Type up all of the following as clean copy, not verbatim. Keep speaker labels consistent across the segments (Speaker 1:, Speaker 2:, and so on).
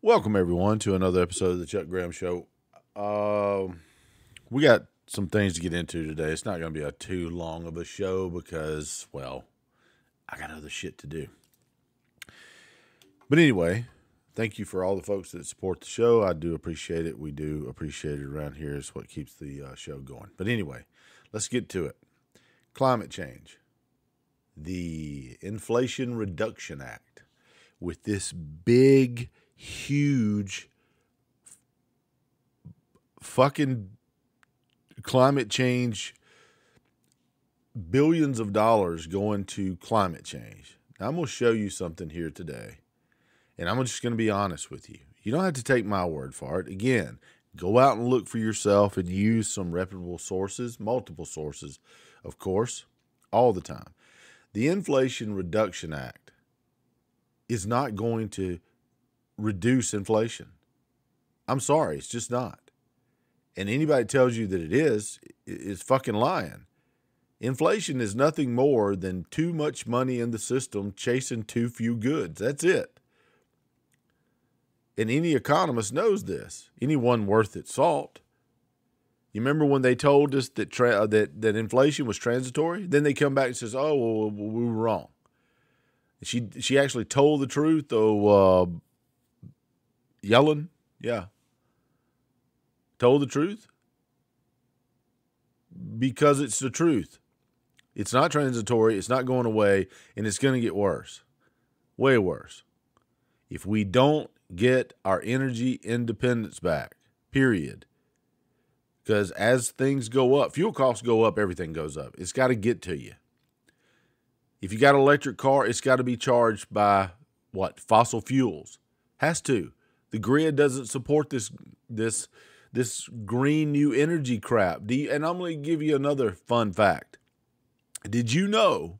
Speaker 1: Welcome, everyone, to another episode of the Chuck Graham Show. We got some things to get into today. It's not going to be a too long of a show because, well, I got other shit to do. But anyway, thank you for all the folks that support the show. I do appreciate it. We do appreciate it around here. It's what keeps the show going. But anyway, let's get to it. Climate change. The Inflation Reduction Act. With this big, huge fucking climate change, billions of dollars going to climate change. Now, I'm going to show you something here today, and I'm just going to be honest with you. You don't have to take my word for it. Again, go out and look for yourself and use some reputable sources, multiple sources, of course, all the time. The Inflation Reduction Act is not going to reduce inflation. I'm sorry, it's just not. And anybody tells you that it is fucking lying. Inflation is nothing more than too much money in the system chasing too few goods. That's it. And any economist knows this. Anyone worth its salt. You remember when they told us that that inflation was transitory? Then they come back and says, "Oh, well, we were wrong." She actually told the truth, though. Yellen, yeah, told the truth because it's the truth. It's not transitory. It's not going away, and it's going to get worse, way worse, if we don't get our energy independence back. Period. Because as things go up, fuel costs go up, everything goes up. It's got to get to you. If you got an electric car, it's got to be charged by what? Fossil fuels. Has to. The grid doesn't support this green new energy crap. And I'm going to give you another fun fact. Did you know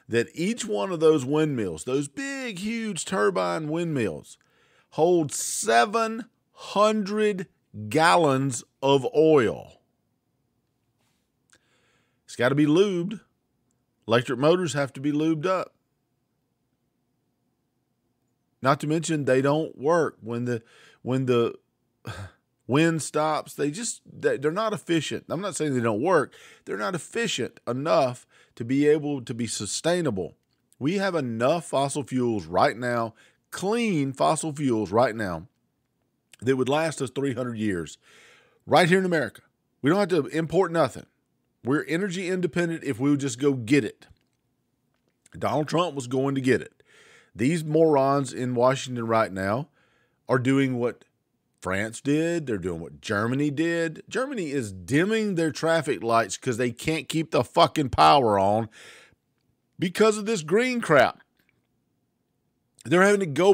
Speaker 1: that each one of those windmills, those big, huge turbine windmills, hold 700 gallons of oil? It's got to be lubed. Electric motors have to be lubed up. Not to mention they don't work when the wind stops. They're not efficient. I'm not saying they don't work. They're not efficient enough to be able to be sustainable. We have enough fossil fuels right now, clean fossil fuels right now, that would last us 300 years right here in America. We don't have to import nothing. We're energy independent if we would just go get it. Donald Trump was going to get it. These morons in Washington right now are doing what France did. They're doing what Germany did. Germany is dimming their traffic lights because they can't keep the fucking power on because of this green crap. They're having to go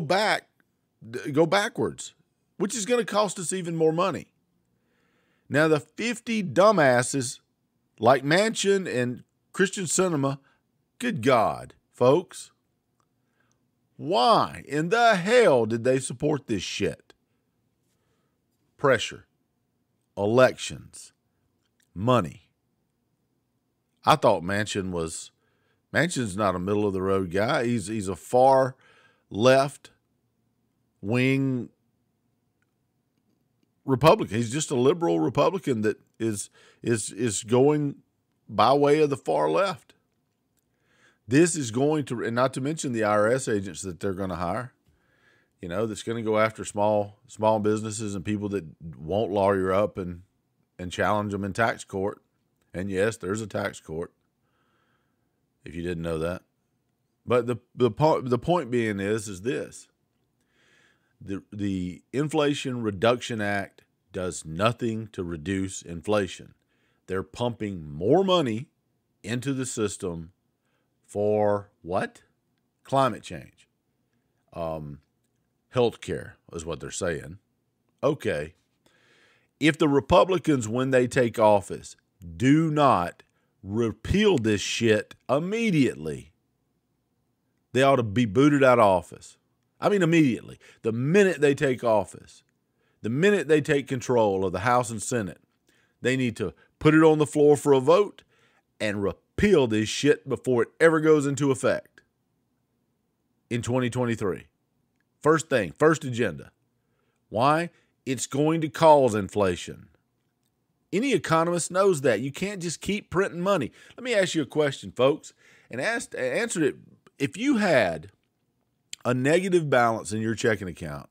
Speaker 1: backwards, which is going to cost us even more money. Now, the 50 dumbasses like Manchin and Christian Cinema, good God, folks. Why in the hell did they support this shit? Pressure, elections, money. I thought Manchin's not a middle of the road guy. He's a far left wing Republican. He's just a liberal Republican that is going by way of the far left. This is going to, and not to mention the IRS agents that they're going to hire, that's going to go after small businesses and people that won't lawyer up and challenge them in tax court. And yes, there's a tax court, if you didn't know that. But the point being is this. The Inflation Reduction Act does nothing to reduce inflation. They're pumping more money into the system for what? Climate change. Healthcare is what they're saying. Okay. If the Republicans, when they take office, do not repeal this shit immediately, they ought to be booted out of office. I mean, immediately. The minute they take office, the minute they take control of the House and Senate, they need to put it on the floor for a vote and repeal this shit before it ever goes into effect in 2023. First thing, first agenda. Why? It's going to cause inflation. Any economist knows that. You can't just keep printing money. Let me ask you a question, folks, and answer it. If you had a negative balance in your checking account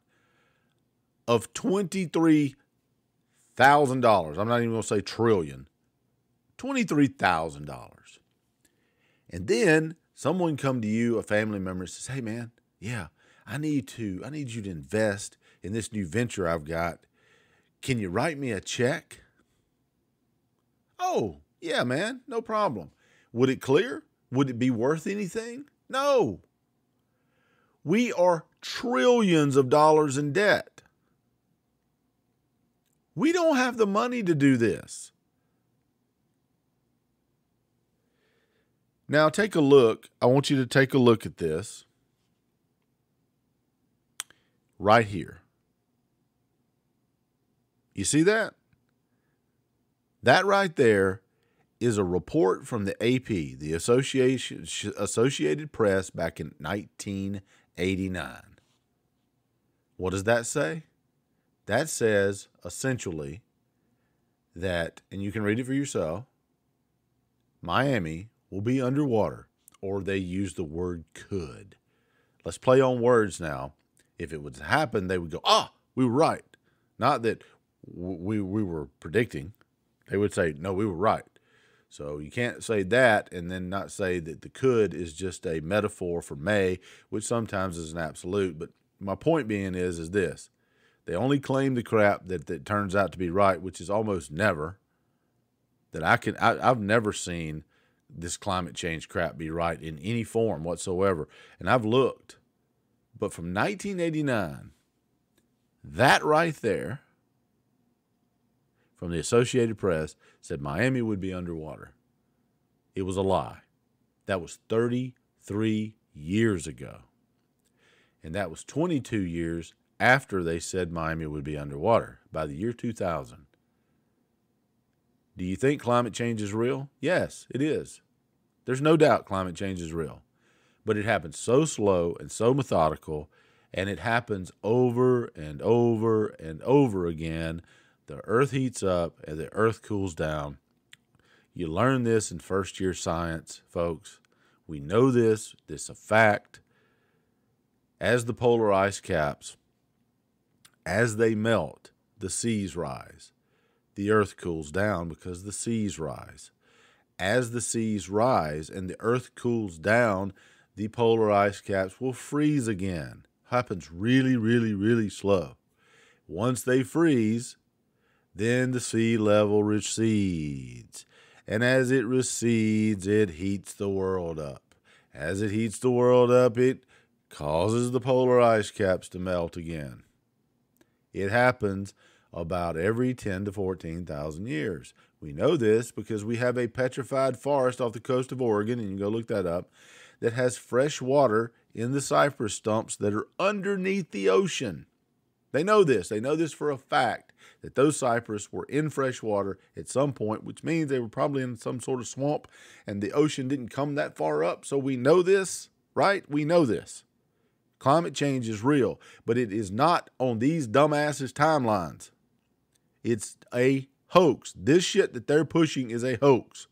Speaker 1: of $23,000, I'm not even going to say trillion, $23,000. And then someone come to you, a family member, and says, hey man, yeah, I need you to invest in this new venture I've got. Can you write me a check? Oh, yeah, man, no problem. Would it clear? Would it be worth anything? No. We are trillions of dollars in debt. We don't have the money to do this. Now take a look. I want you to take a look at this right here. You see that? That right there is a report from the AP, the Associated Press, back in 1989. What does that say? That says essentially that, and you can read it for yourself, Miami will be underwater, or they use the word could. Let's play on words now. If it would happen, they would go, we were right. Not that we were predicting. They would say, no, we were right. So you can't say that and then not say that the could is just a metaphor for may, which sometimes is an absolute. But my point being is this. They only claim the crap that turns out to be right, which is almost never. I've never seen this climate change crap be right in any form whatsoever. And I've looked. But from 1989, that right there, from the Associated Press, said Miami would be underwater. It was a lie. That was 33 years ago. And that was 22 years after they said Miami would be underwater, by the year 2000. Do you think climate change is real? Yes, it is. There's no doubt climate change is real. But it happens so slow and so methodical, and it happens over and over and over again. The earth heats up and the earth cools down. You learn this in first-year science, folks. We know this. This is a fact. As the polar ice caps, as they melt, the seas rise. The earth cools down because the seas rise. As the seas rise and the earth cools down, the polar ice caps will freeze again. Happens really, really, really slow. Once they freeze, then the sea level recedes. And as it recedes, it heats the world up. As it heats the world up, it causes the polar ice caps to melt again. It happens about every 10 to 14,000 years. We know this because we have a petrified forest off the coast of Oregon, and you can go look that up, that has fresh water in the cypress stumps that are underneath the ocean. They know this. They know this for a fact, that those cypress were in fresh water at some point, which means they were probably in some sort of swamp, and the ocean didn't come that far up. So we know this, right? We know this. Climate change is real, but it is not on these dumbasses' timelines. It's a hoax. This shit that they're pushing is a hoax.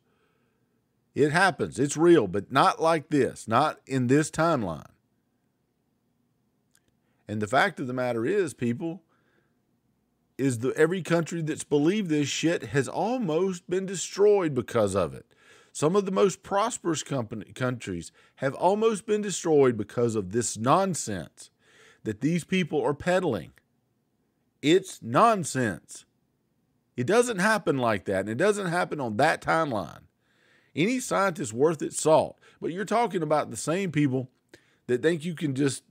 Speaker 1: It happens. It's real, but not like this, not in this timeline. And the fact of the matter is, people, is that every country that's believed this shit has almost been destroyed because of it. Some of the most prosperous countries have almost been destroyed because of this nonsense that these people are peddling. It's nonsense. It doesn't happen like that, and it doesn't happen on that timeline. Any scientist worth its salt, but you're talking about the same people that think you can just,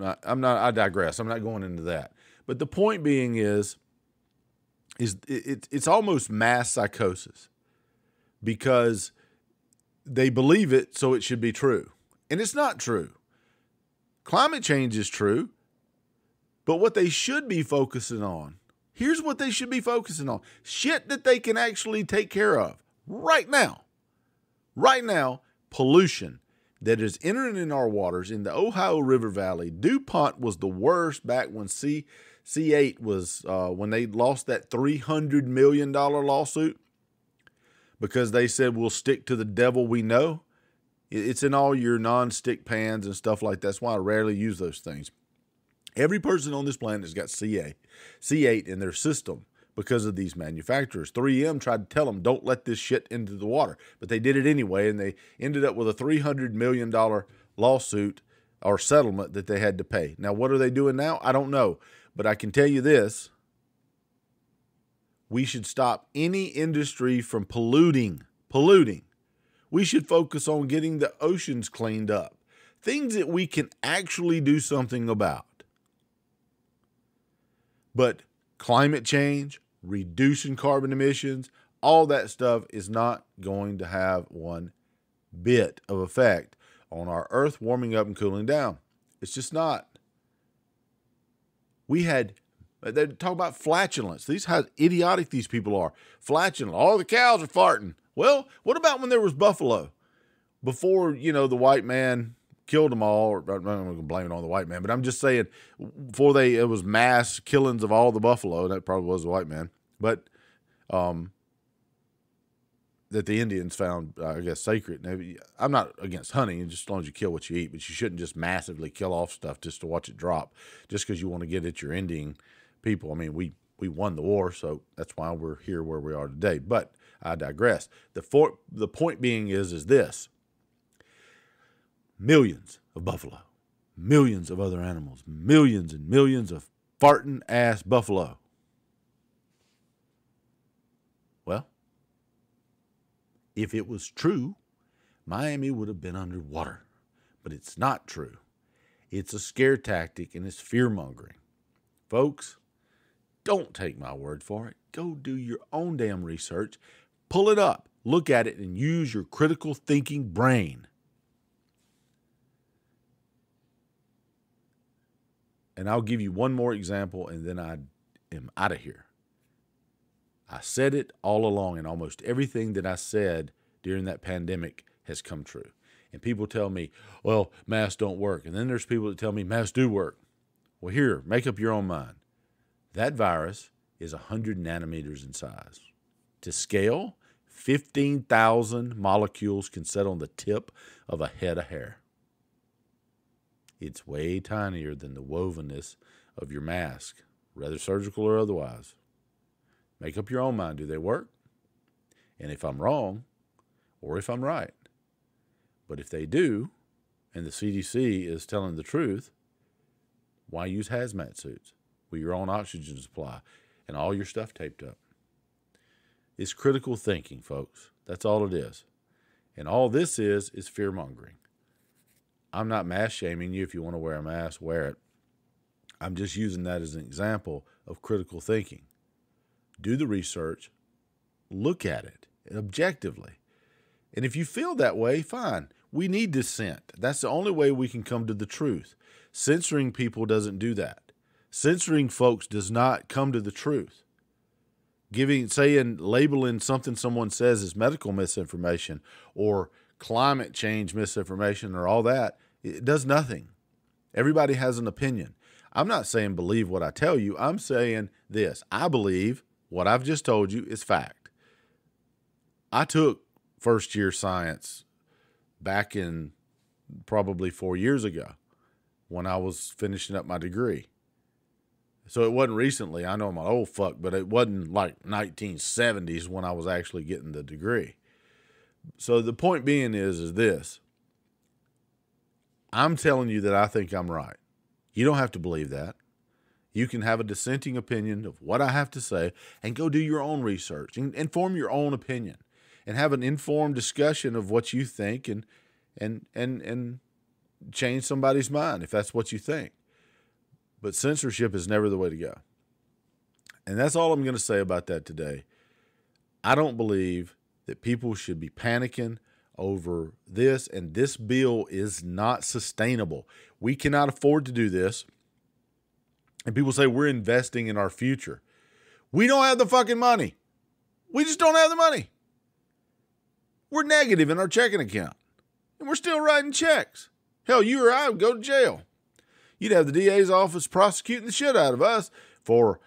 Speaker 1: I digress. I'm not going into that. But the point being is it's almost mass psychosis because they believe it, so it should be true. And it's not true. Climate change is true, but what they should be focusing on, here's what they should be focusing on. Shit that they can actually take care of right now. Right now, pollution. that is entering in our waters in the Ohio River Valley. DuPont was the worst back when C8 was, when they lost that $300 million lawsuit because they said we'll stick to the devil we know. It's in all your non-stick pans and stuff like that. That's why I rarely use those things. Every person on this planet has got C8 in their system because of these manufacturers. 3M tried to tell them, don't let this shit into the water. But they did it anyway, and they ended up with a $300 million lawsuit or settlement that they had to pay. Now, what are they doing now? I don't know. But I can tell you this. We should stop any industry from polluting. We should focus on getting the oceans cleaned up. Things that we can actually do something about. But climate change, reducing carbon emissions, all that stuff is not going to have one bit of effect on our Earth warming up and cooling down. It's just not. They talk about flatulence. These how idiotic these people are. Flatulent. All the cows are farting. Well, what about when there was buffalo? Before, the white man killed them all, or I'm not going to blame it on the white man, but I'm just saying, before it was mass killings of all the buffalo, that probably was the white man, but that the Indians found, I guess, sacred. Now, I'm not against hunting, just as long as you kill what you eat, but you shouldn't just massively kill off stuff just to watch it drop, just because you want to get at your Indian people. I mean, we won the war, so that's why we're here where we are today, but I digress. The point being is this. Millions of buffalo, millions of other animals, millions and millions of farting ass buffalo. Well, if it was true, Miami would have been underwater. But it's not true. It's a scare tactic and it's fear-mongering. Folks, don't take my word for it. Go do your own damn research. Pull it up, look at it, and use your critical thinking brain. And I'll give you one more example, and then I am out of here. I said it all along, and almost everything that I said during that pandemic has come true. And people tell me, well, masks don't work. And then there's people that tell me masks do work. Well, here, make up your own mind. That virus is 100 nanometers in size. To scale, 15,000 molecules can sit on the tip of a head of hair. It's way tinier than the wovenness of your mask, whether surgical or otherwise. Make up your own mind. Do they work? And if I'm wrong, or if I'm right. But if they do, and the CDC is telling the truth, why use hazmat suits with your own oxygen supply and all your stuff taped up? It's critical thinking, folks. That's all it is. And all this is fear-mongering. I'm not mask shaming you. If you want to wear a mask, wear it. I'm just using that as an example of critical thinking. Do the research. Look at it objectively. And if you feel that way, fine. We need dissent. That's the only way we can come to the truth. Censoring people doesn't do that. Censoring folks does not come to the truth. Labeling something someone says as medical misinformation or climate change misinformation or all that, it does nothing. Everybody has an opinion. I'm not saying believe what I tell you. I'm saying this. I believe what I've just told you is fact. I took first year science back in probably 4 years ago when I was finishing up my degree. So it wasn't recently. I know I'm an old fuck, but it wasn't like 1970s when I was actually getting the degree. So the point being is this. I'm telling you that I think I'm right. You don't have to believe that. You can have a dissenting opinion of what I have to say and go do your own research and form your own opinion and have an informed discussion of what you think and change somebody's mind if that's what you think. But censorship is never the way to go. And that's all I'm going to say about that today. I don't believe that people should be panicking over this, and this bill is not sustainable. We cannot afford to do this. And people say we're investing in our future. We don't have the fucking money. We just don't have the money. We're negative in our checking account. and we're still writing checks. Hell, you or I would go to jail. You'd have the DA's office prosecuting the shit out of us for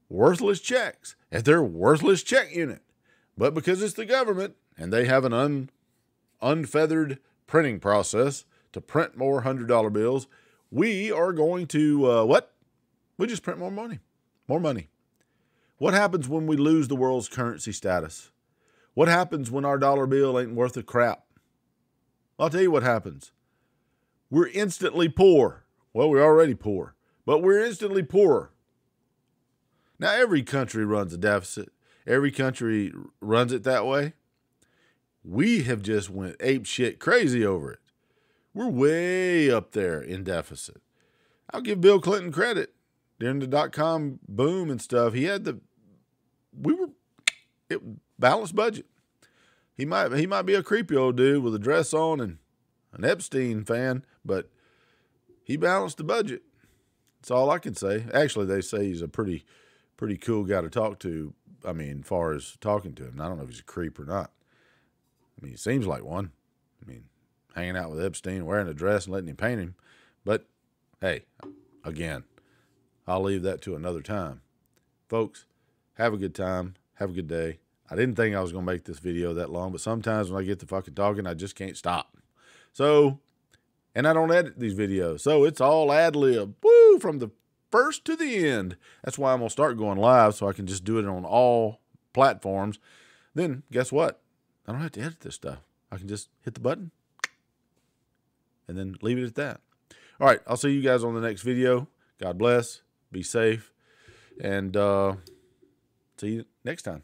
Speaker 1: worthless checks at their worthless check unit. But because it's the government and they have an unfeathered printing process to print more $100 bills, we are going to, what? We just print more money. More money. What happens when we lose the world's currency status? What happens when our dollar bill ain't worth a crap? I'll tell you what happens. We're instantly poor. Well, we're already poor, but we're instantly poorer. Now, every country runs a deficit. Every country runs it that way. We have just went ape shit crazy over it. We're way up there in deficit. I'll give Bill Clinton credit. During the dot-com boom and stuff, he had balanced budget. He might be a creepy old dude with a dress on and an Epstein fan, but he balanced the budget. That's all I can say. Actually, they say he's a pretty cool guy to talk to. I mean, as far as talking to him, I don't know if he's a creep or not. I mean, he seems like one. I mean, hanging out with Epstein, wearing a dress and letting him paint him. But hey, again, I'll leave that to another time. Folks, have a good time. Have a good day. I didn't think I was going to make this video that long, but sometimes when I get to fucking talking, I just can't stop. So, and I don't edit these videos, so it's all ad-lib. Woo, from the first to the end. That's why I'm going to start going live, so I can just do it on all platforms. Then, guess what? I don't have to edit this stuff. I can just hit the button and then leave it at that. All right, I'll see you guys on the next video. God bless. Be safe. And see you next time.